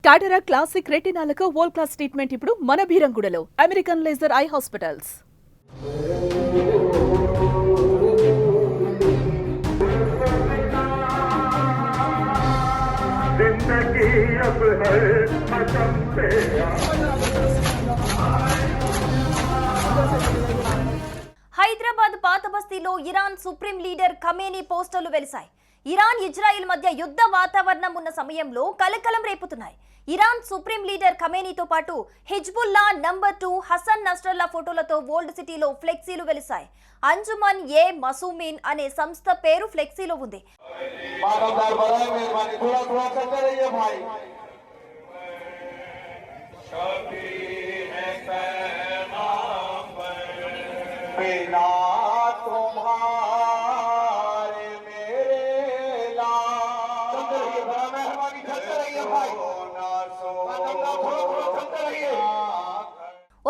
కాటరా క్లాసిక్ రెటినాలకు world class treatment ఇప్పుడు మన భీరంగూడలో American laser eye hospitals. Hyderabad పాత బస్తీలో ఇరాన్ సుప్రీం లీడర్ ఖమేనీ పోస్టర్లు వెలిశాయి. ఇరాన్ ఇజ్రాయిల్ మధ్య యుద్ధ వాతావరణం ఉన్న సమయంలో కలకలం రేపుతున్నాయి. ఇరాన్ సుప్రీం లీడర్ ఖమేనీతో పాటు హిజ్బుల్లా నంబర్ 2 హసన్ నస్రల్లా ఫోటోలతో ఓల్డ్ సిటీలో ఫ్లెక్సీలు వెలిశాయి. అంజుమన్ ఏ మసూమిన్ అనే సంస్థ పేరు ఫ్లెక్సీలో ఉంది.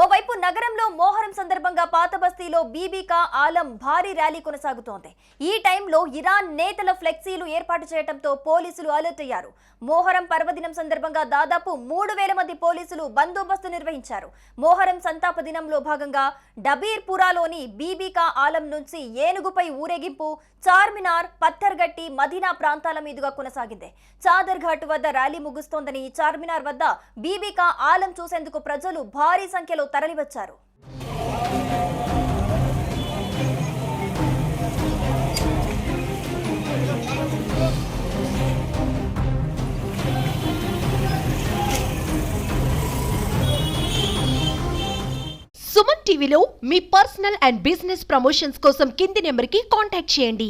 ఓవైపు నగరంలో మోహరం సందర్భంగా పాత బస్తీలో బీబీకా ఆలం భారీ ర్యాలీ కొనసాగుతోంది. ఈ టైంలో ఇరాన్ నేతల ఫ్లెక్సీలు ఏర్పాటు చేయడంతో పోలీసులు అలర్ట్ అయ్యారు. మోహరం పర్వదినం సందర్భంగా దాదాపు 3000 మంది పోలీసులు బందోబస్తు నిర్వహించారు. మోహరం సంతాప దినంలో భాగంగా డబీర్పురాలోని బీబీకా ఆలం నుంచి ఏనుగుపై ఊరేగింపు చార్మినార్, పత్తర్గట్టి, మదీనా ప్రాంతాల మీదుగా కొనసాగింది. చాదర్ ఘాట్ వద్ద ర్యాలీ ముగుస్తోందని చార్మినార్ వద్ద బీబీకా ఆలం చూసేందుకు ప్రజలు భారీ సంఖ్యలో తరలివచ్చారు. సుమన్ టీవీలో మీ పర్సనల్ అండ్ బిజినెస్ ప్రమోషన్స్ కోసం కింది నెంబర్కి కాంటాక్ట్ చేయండి.